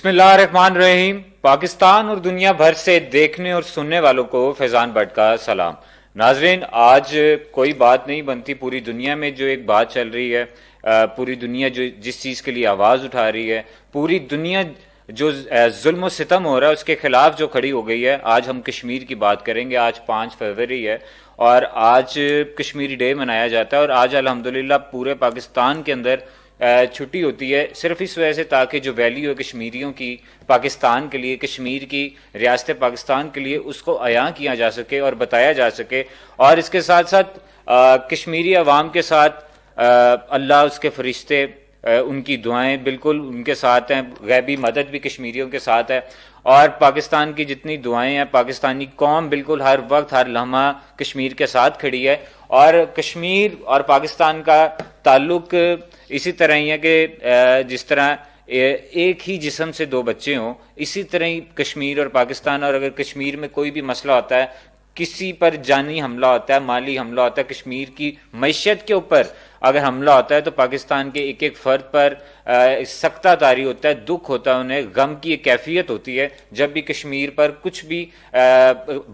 بسم اللہ الرحمن الرحیم۔ پاکستان اور دنیا بھر سے دیکھنے اور سننے والوں کو فیضان بٹ کا سلام۔ ناظرین، آج کوئی بات نہیں بنتی، پوری دنیا میں جو ایک بات چل رہی ہے، پوری دنیا جو جس چیز کے لیے آواز اٹھا رہی ہے، پوری دنیا جو ظلم و ستم ہو رہا ہے اس کے خلاف جو کھڑی ہو گئی ہے، آج ہم کشمیر کی بات کریں گے۔ آج 5 فروری ہے اور آج کشمیری ڈے منایا جاتا ہے، اور آج الحمدللہ پورے پاکستان کے اندر چھٹی ہوتی ہے، صرف اس وجہ سے تاکہ جو ویلیو ہے کشمیریوں کی پاکستان کے لیے، کشمیر کی ریاست پاکستان کے لیے، اس کو عیاں کیا جا سکے اور بتایا جا سکے۔ اور اس کے ساتھ ساتھ کشمیری عوام کے ساتھ اللہ، اس کے فرشتے، ان کی دعائیں بالکل ان کے ساتھ ہیں، غیبی مدد بھی کشمیریوں کے ساتھ ہے، اور پاکستان کی جتنی دعائیں ہیں، پاکستانی قوم بالکل ہر وقت ہر لمحہ کشمیر کے ساتھ کھڑی ہے۔ اور کشمیر اور پاکستان کا تعلق اسی طرح ہی ہے کہ جس طرح ایک ہی جسم سے 2 بچے ہوں، اسی طرح ہی کشمیر اور پاکستان۔ اور اگر کشمیر میں کوئی بھی مسئلہ ہوتا ہے، کسی پر جانی حملہ ہوتا ہے، مالی حملہ ہوتا ہے، کشمیر کی معیشت کے اوپر اگر حملہ ہوتا ہے، تو پاکستان کے ایک ایک فرد پر سکتہ طاری ہوتا ہے، دکھ ہوتا ہے، انہیں غم کی ایک کیفیت ہوتی ہے جب بھی کشمیر پر کچھ بھی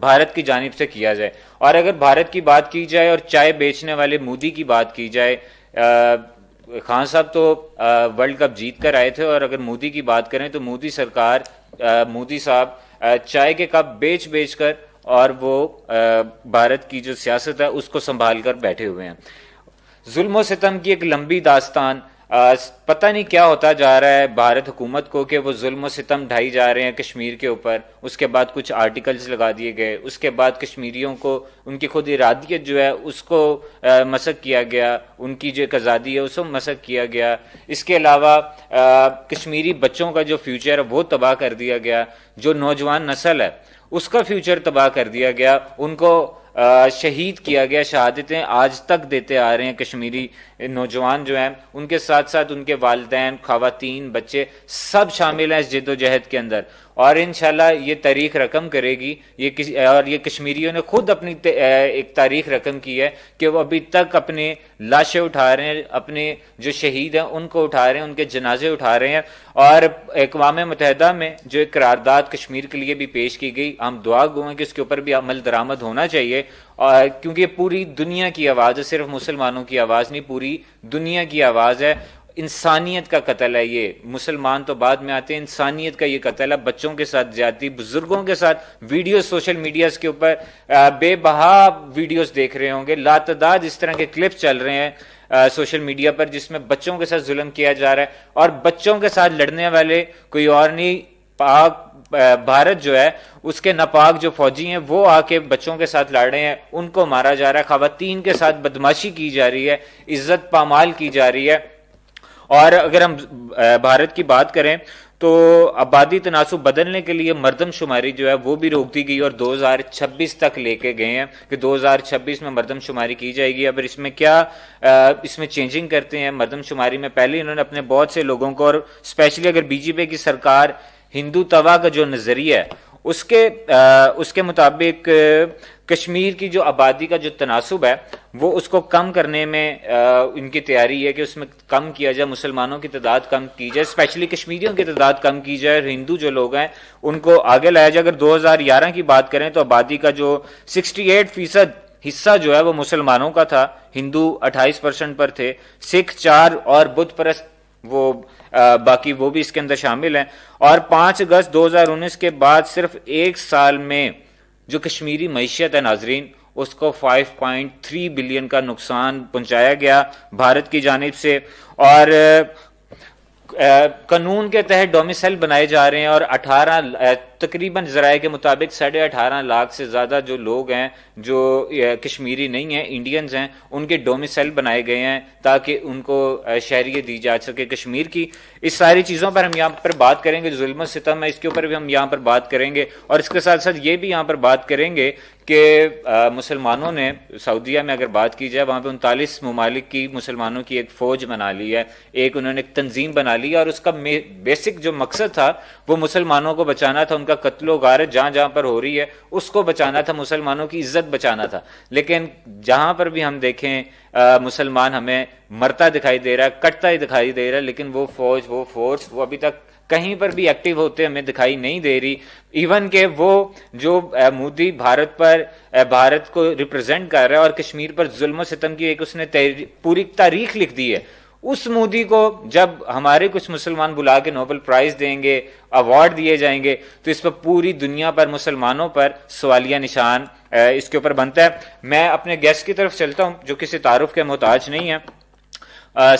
بھارت کی جانب سے کیا جائے۔ اور اگر بھارت کی بات کی جائے اور چائے بیچنے والے مودی کی بات کی جائے، خان صاحب تو ورلڈ کپ جیت کر آئے تھے، اور اگر مودی کی بات کریں تو مودی سرکار، مودی صاحب چائے کے کپ بیچ بیچ کر اور وہ بھارت کی جو سیاست ہے اس کو سنبھال کر بیٹھے ہوئے ہیں۔ ظلم و ستم کی ایک لمبی داستان، پتہ نہیں کیا ہوتا جا رہا ہے بھارت حکومت کو کہ وہ ظلم و ستم ڈھائی جا رہے ہیں کشمیر کے اوپر۔ اس کے بعد کچھ آرٹیکلز لگا دیے گئے، اس کے بعد کشمیریوں کو ان کی خود ارادیت جو ہے اس کو مسخ کیا گیا، ان کی جو ایک آزادی ہے اس کو مسخ کیا گیا۔ اس کے علاوہ کشمیری بچوں کا جو فیوچر ہے وہ تباہ کر دیا گیا، جو نوجوان نسل ہے اس کا فیوچر تباہ کر دیا گیا، ان کو شہید کیا گیا۔ شہادتیں آج تک دیتے آ رہے ہیں کشمیری نوجوان جو ہیں، ان کے ساتھ ساتھ ان کے والدین، خواتین، بچے سب شامل ہیں اس جد و جہد کے اندر۔ اور انشاءاللہ یہ تاریخ رقم کرے گی، اور یہ کشمیریوں نے خود اپنی ایک تاریخ رقم کی ہے کہ وہ ابھی تک اپنے لاشیں اٹھا رہے ہیں، اپنے جو شہید ہیں ان کو اٹھا رہے ہیں، ان کے جنازے اٹھا رہے ہیں۔ اور اقوام متحدہ میں جو ایک قرارداد کشمیر کے لیے بھی پیش کی گئی، ہم دعا گو ہیں کہ اس کے اوپر بھی عمل درآمد ہونا چاہیے، کیونکہ یہ پوری دنیا کی آواز ہے، صرف مسلمانوں کی آواز نہیں، پوری دنیا کی آواز ہے۔ انسانیت کا قتل ہے یہ، مسلمان تو بعد میں آتے ہیں، انسانیت کا یہ قتل ہے۔ بچوں کے ساتھ زیادتی، بزرگوں کے ساتھ ویڈیوز سوشل میڈیاز کے اوپر بے بہا ویڈیوز دیکھ رہے ہوں گے، لاتعداد اس طرح کے کلپس چل رہے ہیں سوشل میڈیا پر جس میں بچوں کے ساتھ ظلم کیا جا رہا ہے، اور بچوں کے ساتھ لڑنے والے کوئی اور نہیں، بھارت جو ہے اس کے ناپاک جو فوجی ہیں وہ آ کے بچوں کے ساتھ لڑ رہے ہیں، ان کو مارا جا رہا ہے، خواتین کے ساتھ بدماشی کی جا رہی ہے، عزت پامال کی جا رہی ہے۔ اور اگر ہم بھارت کی بات کریں تو آبادی تناسب بدلنے کے لیے مردم شماری جو ہے وہ بھی روک دی گئی، اور 2026 تک لے کے گئے ہیں کہ 2026 میں مردم شماری کی جائے گی۔ اب اس میں کیا اس میں چینجنگ کرتے ہیں مردم شماری میں؟ پہلے انہوں نے اپنے بہت سے لوگوں کو، اور اسپیشلی اگر بی جے پی کی سرکار ہندو توا کا جو نظریہ ہے اس کے مطابق کشمیر کی جو آبادی کا جو تناسب ہے وہ اس کو کم کرنے میں ان کی تیاری ہے کہ اس میں کم کیا جائے، مسلمانوں کی تعداد کم کی جائے، اسپیشلی کشمیریوں کی تعداد کم کی جائے، اور ہندو جو لوگ ہیں ان کو آگے لایا جائے۔ اگر 2011 کی بات کریں تو آبادی کا جو 68% حصہ جو ہے وہ مسلمانوں کا تھا، ہندو 28% پر تھے، سکھ 4 اور بت پرست وہ باقی وہ بھی اس کے اندر شامل ہیں۔ اور 5 اگست 2019 کے بعد صرف 1 سال میں جو کشمیری معیشت ہے ناظرین، اس کو 5.3 بلین کا نقصان پہنچایا گیا بھارت کی جانب سے۔ اور قانون کے تحت ڈومیسائل بنائے جا رہے ہیں، اور تقریباً ذرائع کے مطابق 18.5 لاکھ سے زیادہ جو لوگ ہیں جو کشمیری نہیں ہیں، انڈینز ہیں، ان کے ڈومیسائل بنائے گئے ہیں تاکہ ان کو شہریت دی جا سکے کشمیر کی۔ اس ساری چیزوں پر ہم یہاں پر بات کریں گے، ظلم و ستم ہے اس کے اوپر بھی ہم یہاں پر بات کریں گے، اور اس کے ساتھ ساتھ یہ بھی یہاں پر بات کریں گے کہ مسلمانوں نے سعودیہ میں اگر بات کی جائے، وہاں پہ 39 ممالک کی مسلمانوں کی ایک فوج بنا لی ہے، ایک انہوں نے ایک تنظیم بنا لی ہے، اور اس کا بیسک جو مقصد تھا وہ مسلمانوں کو بچانا تھا، ان کا قتل و غارت جہاں جہاں پر ہو رہی ہے اس کو بچانا تھا، مسلمانوں کی عزت بچانا تھا۔ لیکن جہاں پر بھی ہم دیکھیں مسلمان ہمیں مرتا دکھائی دے رہا ہے، کٹتا ہی دکھائی دے رہا ہے، لیکن وہ فوج وہ فورس وہ ابھی تک کہیں پر بھی ایکٹیو ہوتے ہمیں دکھائی نہیں دے رہی. ایون کہ وہ جو مودی بھارت کو ریپرزینٹ کر رہا ہے اور کشمیر پر ظلم و ستم کی ایک اس نے پوری تاریخ لکھ دی ہے, اس مودی کو جب ہمارے کچھ مسلمان بلا کے نوبل پرائز دیں گے, ایوارڈ دیے جائیں گے, تو اس پر پوری دنیا پر مسلمانوں پر سوالیہ نشان اس کے اوپر بنتا ہے. میں اپنے گیسٹ کی طرف چلتا ہوں جو کسی تعارف کے محتاج نہیں ہے.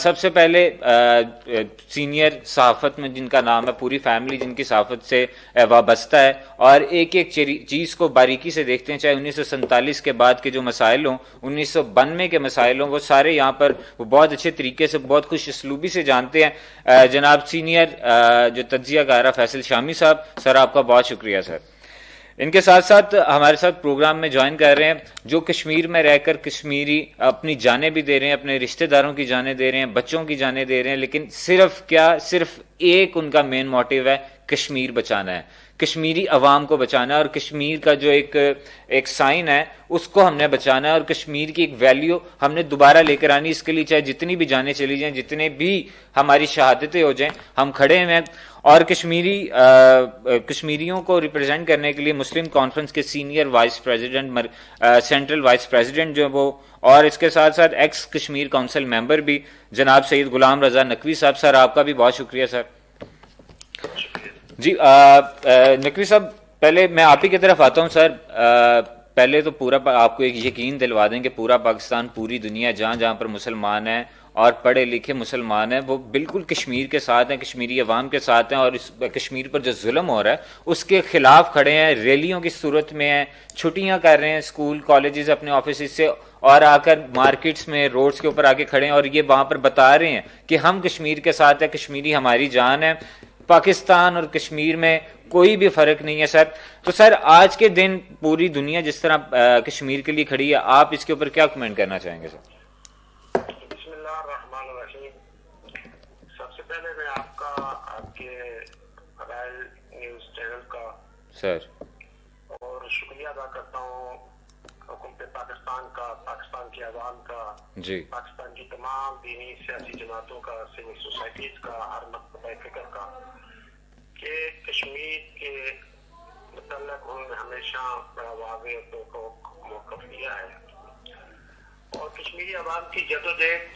سب سے پہلے سینئر صحافت میں جن کا نام ہے, پوری فیملی جن کی صحافت سے وابستہ ہے اور ایک ایک چیز کو باریکی سے دیکھتے ہیں, چاہے 1947 کے بعد کے جو مسائل ہوں, 1992 کے مسائل ہوں, وہ سارے یہاں پر وہ بہت اچھے طریقے سے, بہت خوش اسلوبی سے جانتے ہیں. جناب سینئر جو تجزیہ کارہ فیصل شامی صاحب, سر آپ کا بہت شکریہ سر. ان کے ساتھ ساتھ ہمارے ساتھ پروگرام میں جوائن کر رہے ہیں جو کشمیر میں رہ کر کشمیری اپنی جانیں بھی دے رہے ہیں, اپنے رشتہ داروں کی جانیں دے رہے ہیں, بچوں کی جانیں دے رہے ہیں, لیکن صرف ایک ان کا مین موٹیو ہے, کشمیر بچانا ہے, کشمیری عوام کو بچانا ہے, اور کشمیر کا جو ایک سائن ہے اس کو ہم نے بچانا ہے, اور کشمیر کی ایک ویلیو ہم نے دوبارہ لے کر آنی. اس کے لیے چاہے جتنی بھی جانیں چلی جائیں, جتنے بھی ہماری شہادتیں ہو جائیں, ہم کھڑے ہیں. اور کشمیریوں کو ریپرزینٹ کرنے کے لیے مسلم کانفرنس کے senior vice president, central vice president جو وہ, اور اس کے ساتھ ساتھ ایکس کشمیر کونسل ممبر بھی جناب سید غلام رضا نقوی صاحب. سر آپ کا بھی بہت شکریہ سر. جی نقوی صاحب, پہلے میں آپ ہی کی طرف آتا ہوں سر. پہلے تو پورا آپ کو ایک یقین دلوا دیں کہ پورا پاکستان, پوری دنیا جہاں جہاں پر مسلمان ہیں اور پڑھے لکھے مسلمان ہیں, وہ بالکل کشمیر کے ساتھ ہیں, کشمیری عوام کے ساتھ ہیں, اور اس کشمیر پر جو ظلم ہو رہا ہے اس کے خلاف کھڑے ہیں, ریلیوں کی صورت میں ہیں, چھٹیاں کر رہے ہیں اسکول کالجز اپنے آفیسز سے, اور آ کر مارکیٹس میں روڈز کے اوپر آ کے کھڑے ہیں, اور یہ وہاں پر بتا رہے ہیں کہ ہم کشمیر کے ساتھ ہیں, کشمیری ہماری جان ہے, پاکستان اور کشمیر میں کوئی بھی فرق نہیں ہے. سر تو سر آج کے دن پوری دنیا جس طرح کشمیر کے لیے کھڑی ہے, آپ اس کے اوپر کیا کمنٹ کرنا چاہیں گے سر؟ بسم اللہ الرحمن الرحیم. سب سے پہلے میں آپ کے رائل نیوز چینل کا سر اور شکریہ ادا کرتا ہوں, حکومت پاکستان کا, پاکستان کی عوام کا, جی, پاکستان کی تمام دینی سیاسی جماعتوں کا, سول سوسائٹیز کا, ہر مکتبہ فکر کا, کہ کشمیر کے متعلق انہوں نے ہمیشہ بڑا واضح موقف لیا ہے. اور کشمیری عوام کی جدوجہد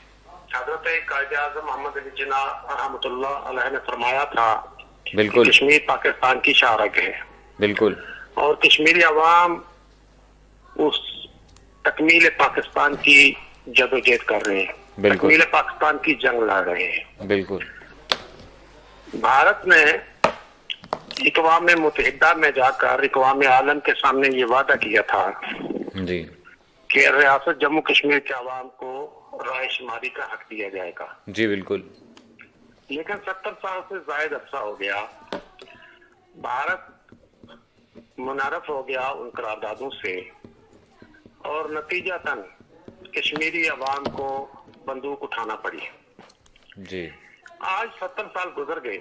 حضرت قائد اعظم محمد علی جناح رحمۃ اللہ علیہ نے فرمایا تھا بالکل, کہ کشمیر پاکستان کی شارک ہے. بالکل, اور کشمیری عوام اس تکمیل پاکستان کی جدوجہد کر رہے ہیں, تکمیل پاکستان کی جنگ لڑ رہے ہیں. بالکل. بھارت نے اقوام متحدہ میں جا کر اقوام عالم کے سامنے یہ وعدہ کیا تھا جی, کہ ریاست جموں کشمیر کے عوام کو رائے شماری کا حق دیا جائے گا. جی بالکل. لیکن 70 سال سے زائد عرصہ ہو گیا, بھارت منحرف ہو گیا ان قراردادوں سے, اور نتیجتاً کشمیری عوام کو بندوق اٹھانا پڑی. جی, آج 70 سال گزر گئے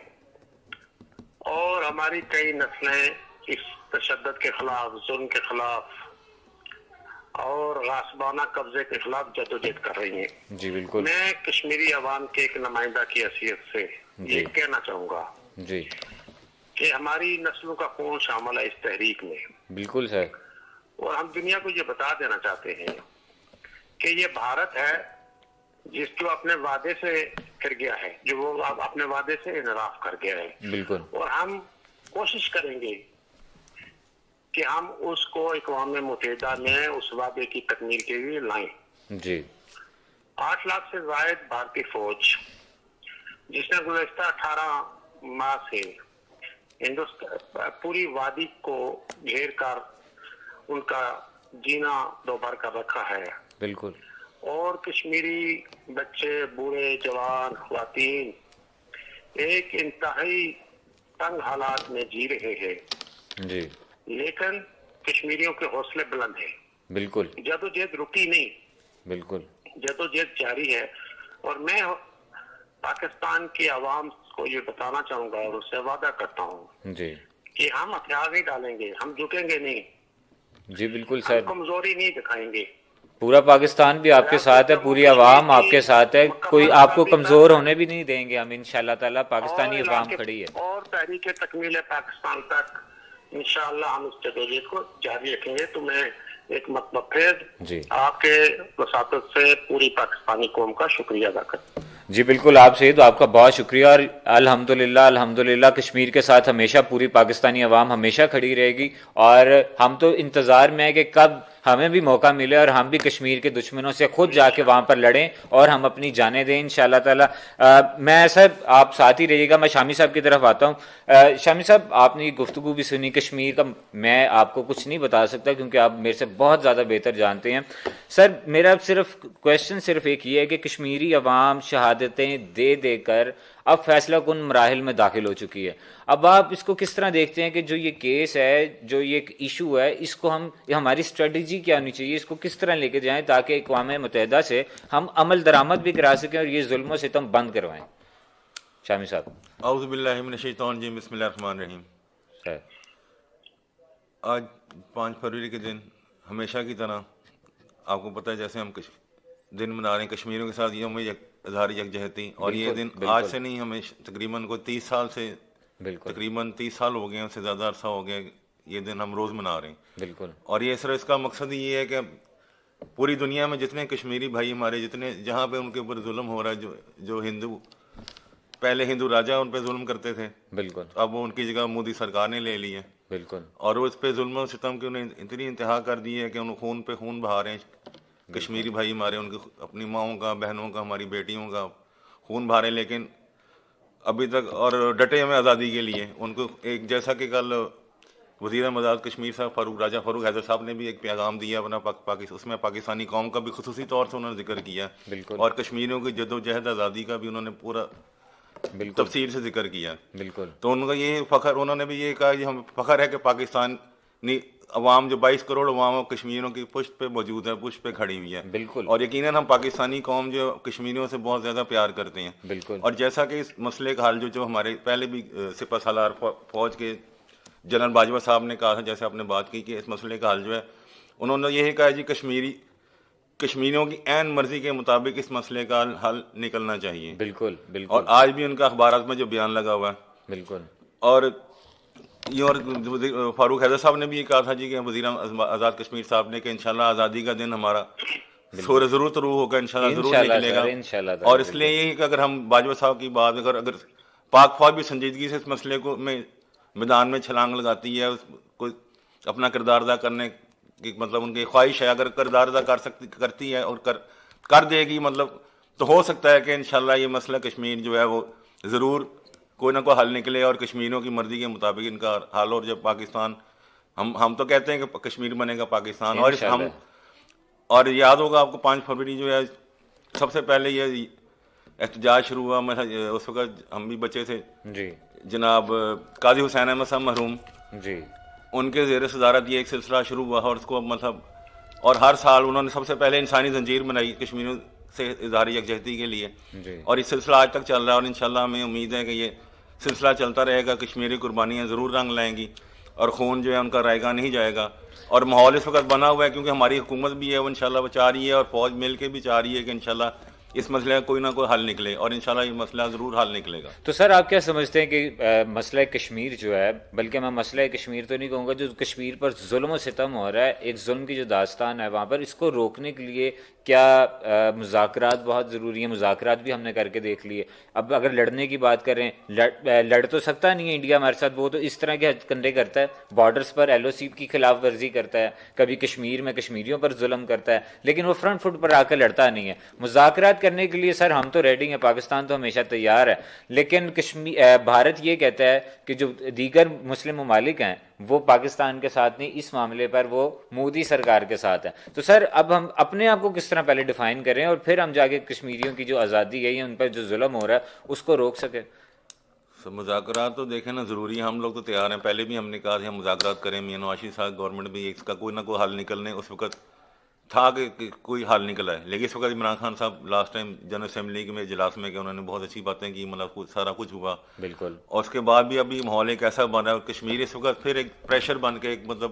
اور ہماری کئی نسلیں اس تشدد کے خلاف, ظلم کے خلاف اور غاصبانہ قبضے کے خلاف جدوجہد کر رہی ہیں. جی بالکل. میں کشمیری عوام کے ایک نمائندہ کی حیثیت سے یہ کہنا چاہوں گا جی کہ ہماری نسلوں کا خون شامل ہے اس تحریک میں. بالکل سر. اور ہم دنیا کو یہ بتا دینا چاہتے ہیں کہ یہ بھارت ہے جس کو اپنے وعدے سے پھر گیا ہے, جو وہ اپنے وعدے سے انحراف کر گیا ہے. بالکل. اور ہم کوشش کریں گے کہ ہم اس کو اقوام متحدہ میں اس وعدے کی تکمیل کے لیے لائیں. جی, 8 لاکھ سے زائد بھارتی فوج جس نے گزشتہ 18 ماہ سے پوری وادی کو گھیر کر ان کا جینا دوبار کر رکھا ہے. بالکل. اور کشمیری بچے, بوڑھے, جوان, خواتین ایک انتہائی تنگ حالات میں جی رہے ہیں. جی, لیکن کشمیریوں کے حوصلے بلند ہیں. بالکل. جدوجہد رکی نہیں, بالکل, جدوجہد جاری ہے. اور میں پاکستان کی عوام کو یہ بتانا چاہوں گا اور اس سے وعدہ کرتا ہوں جی کہ ہم ہتھیار نہیں ڈالیں گے, ہم جھکیں گے نہیں, جی بالکل ہم سر. کمزوری نہیں دکھائیں گے. پورا پاکستان بھی آپ کے ساتھ ہے, پوری عوام آپ کے ساتھ ہے, کوئی آپ کو کمزور ہونے بھی نہیں دیں گے ہم انشاءاللہ تعالیٰ. پاکستانی عوام کھڑی ہے. اور تحریک تکمیل پاکستان تک انشاءاللہ ہم اس جدوجہد کو جاری رکھیں گے. تو میں ایک مرتبہ پھر جی آپ کے وساطت سے پوری پاکستانی قوم کا شکریہ ادا کرتا ہوں. جی بالکل آپ شہید, آپ کا بہت شکریہ. اور الحمدللہ کشمیر کے ساتھ ہمیشہ پوری پاکستانی عوام ہمیشہ کھڑی رہے گی. اور ہم تو انتظار میں ہے کہ کب ہمیں بھی موقع ملے اور ہم بھی کشمیر کے دشمنوں سے خود جا کے وہاں پر لڑیں اور ہم اپنی جانیں دیں انشاءاللہ تعالی. میں صاحب آپ ساتھ ہی رہیے گا, میں شامی صاحب کی طرف آتا ہوں. شامی صاحب آپ نے یہ گفتگو بھی سنی کشمیر کا, میں آپ کو کچھ نہیں بتا سکتا کیونکہ آپ میرے سے بہت زیادہ بہتر جانتے ہیں. سر میرا کویشچن صرف ایک یہ ہے کہ کشمیری عوام شہادتیں دے دے کر اب فیصلہ کن مراحل میں داخل ہو چکی ہے. اب آپ اس کو کس طرح دیکھتے ہیں کہ جو یہ کیس ہے, جو یہ ایک ایشو ہے, اس کو ہماری اسٹریٹجی کیا ہونی چاہیے, اس کو کس طرح لے کے جائیں تاکہ اقوام متحدہ سے ہم عمل درآمد بھی کرا سکیں اور یہ ظلم و ستم بند کروائیں. شامی صاحب. اعوذ باللہ من الشیطان الرجیم, بسم اللہ الرحمن الرحیم. آج 5 فروری کے دن ہمیشہ کی طرح آپ کو پتہ ہے جیسے ہم دن منا رہے ہیں کشمیریوں کے ساتھ یوم اظہار یکجہتی, اور یہ دن آج سے نہیں, ہمیں تقریباً کوئی 30 سال سے تقریباً 30 سال ہو گئے, اس سے زیادہ عرصہ ہو گیا یہ دن ہم روز منا رہے ہیں. بالکل. اور یہ صرف اس کا مقصد یہ ہے کہ پوری دنیا میں جتنے کشمیری بھائی ہمارے جتنے جہاں پہ ان کے اوپر ظلم ہو رہا ہے, جو ہندو پہلے ہندو راجا ان پہ ظلم کرتے تھے, بالکل, اب وہ ان کی جگہ مودی سرکار نے لے لی ہے. بالکل. اور وہ اس پہ ظلم و ستم کی انہیں اتنی انتہا کر دی ہے کہ انہوں خون پہ خون بہا رہے ہیں. کشمیری بھائی ہمارے ان کی اپنی ماؤں کا, بہنوں کا, ہماری بیٹیوں کا خون بہا رہے ہیں, لیکن ابھی تک اور ڈٹے ہمیں آزادی کے لیے. ان کو ایک جیسا کہ کل وزیر آزاد کشمیر صاحب راجہ فاروق حیدر صاحب نے بھی ایک پیغام دیا اپنا اس میں پاکستانی قوم کا بھی خصوصی طور سے انہوں نے ذکر کیا, اور کشمیریوں کی جد و جہد آزادی کا بھی انہوں نے پورا تفصیل سے ذکر کیا. بالکل. تو ان کا یہ فخر, انہوں نے بھی یہ کہا کہ ہم فخر ہے کہ پاکستانی عوام جو 22 کروڑ عوام کشمیریوں کی پشت پہ موجود ہے, پشت پہ کھڑی ہوئی ہے. بالکل. اور یقیناً ہم پاکستانی قوم جو کشمیریوں سے بہت زیادہ پیار کرتے ہیں. بالکل. اور جیسا کہ اس مسئلے کا حل جو ہمارے پہلے بھی سپہ سالار فوج کے جنرل باجوہ صاحب نے کہا تھا, جیسے آپ نے بات کی کہ اس مسئلے کا حل جو ہے, انہوں نے یہی کہا جی کشمیریوں کی عین مرضی کے مطابق اس مسئلے کا حل نکلنا چاہیے. بالکل. بالکل. اور آج بھی ان کا اخبارات میں جو بیان لگا ہوا ہے. بالکل. اور فاروق حیدر صاحب نے بھی یہ کہا تھا جی کہ وزیر آزاد کشمیر صاحب نے کہ انشاءاللہ آزادی کا دن ہمارا ضرور طلوع ہوگا, انشاءاللہ ضرور نکلے گا. اور اس لیے یہی کہ اگر ہم باجوہ صاحب کی بات اگر پاک فوج بھی سنجیدگی سے اس مسئلے کو میں میدان میں چھلانگ لگاتی ہے, کوئی اپنا کردار ادا کرنے کی مطلب ان کی خواہش ہے, اگر کردار ادا کرتی ہے اور کر دے گی, مطلب تو ہو سکتا ہے کہ انشاءاللہ یہ مسئلہ کشمیر جو ہے وہ ضرور کوئی نہ کوئی حل نکلے اور کشمیریوں کی مرضی کے مطابق ان کا حل. اور جب پاکستان ہم تو کہتے ہیں کہ کشمیر بنے گا پاکستان, اور یاد ہوگا آپ کو 5 فروری جو ہے سب سے پہلے یہ احتجاج شروع ہوا, اس وقت ہم بھی بچے تھے جی. جناب قاضی حسین احمد صاحب مرحوم جی, ان کے زیر صدارت یہ ایک سلسلہ شروع ہوا, اور اس کو مطلب اور ہر سال انہوں نے سب سے پہلے انسانی زنجیر بنائی کشمیریوں سے اظہار یکجہتی کے لیے. اور یہ سلسلہ آج تک چل رہا ہے, اور انشاءاللہ ہمیں امید ہے کہ یہ سلسلہ چلتا رہے گا. کشمیری قربانیاں ضرور رنگ لائیں گی اور خون جو ہے ان کا رائے گا نہیں جائے گا. اور ماحول اس وقت بنا ہوا ہے کیونکہ ہماری حکومت بھی ہے وہ انشاءاللہ وہ چاہ رہی ہے, اور فوج مل کے بھی چاہ رہی ہے کہ انشاءاللہ اس مسئلے کا کوئی نہ کوئی حل نکلے, اور انشاءاللہ یہ مسئلہ ضرور حل نکلے گا. تو سر آپ کیا سمجھتے ہیں کہ مسئلہ کشمیر جو ہے, بلکہ میں مسئلہ کشمیر تو نہیں کہوں گا, جو کشمیر پر ظلم و ستم ہو رہا ہے, ایک ظلم کی جو داستان ہے وہاں پر, اس کو روکنے کے لیے کیا مذاکرات بہت ضروری ہیں؟ مذاکرات بھی ہم نے کر کے دیکھ لیے. اب اگر لڑنے کی بات کریں, لڑ تو سکتا نہیں ہے انڈیا ہمارے ساتھ, وہ تو اس طرح کے حد کنڈے کرتا ہے, بارڈرز پر LOC کی خلاف ورزی کرتا ہے, کبھی کشمیر میں کشمیریوں پر ظلم کرتا ہے, لیکن وہ فرنٹ فٹ پر آ کر لڑتا نہیں ہے. مذاکرات کرنے کے لیے سر ہم تو ریڈی ہیں, پاکستان تو ہمیشہ تیار ہے, لیکن بھارت یہ کہتا ہے کہ جو دیگر مسلم ممالک ہیں وہ پاکستان کے ساتھ نہیں, اس معاملے پر وہ مودی سرکار کے ساتھ ہے. تو سر اب ہم اپنے آپ کو کس طرح پہلے ڈیفائن کریں اور پھر ہم جا کے کشمیریوں کی جو آزادی ہے یا ان پر جو ظلم ہو رہا ہے اس کو روک سکیں؟ مذاکرات تو دیکھیں نا ضروری ہے, ہم لوگ تو تیار ہیں. پہلے بھی ہم نے کہا تھا ہم مذاکرات کریں, میاں نواز شریف صاحب گورنمنٹ بھی اس کا کوئی نہ کوئی حل نکلنے اس وقت تھا کہ کوئی حل نکلا ہے. لیکن اس وقت عمران خان صاحب لاسٹ ٹائم جنرل اسمبلی کے اجلاس میں کہ انہوں نے بہت اچھی باتیں کی, مطلب سارا کچھ ہوا. بالکل. اور اس کے بعد بھی ابھی ماحول ایک ایسا بن رہا ہے, کشمیر اس وقت پھر ایک پریشر بن کے ایک مطلب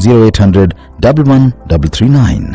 0800 11 339।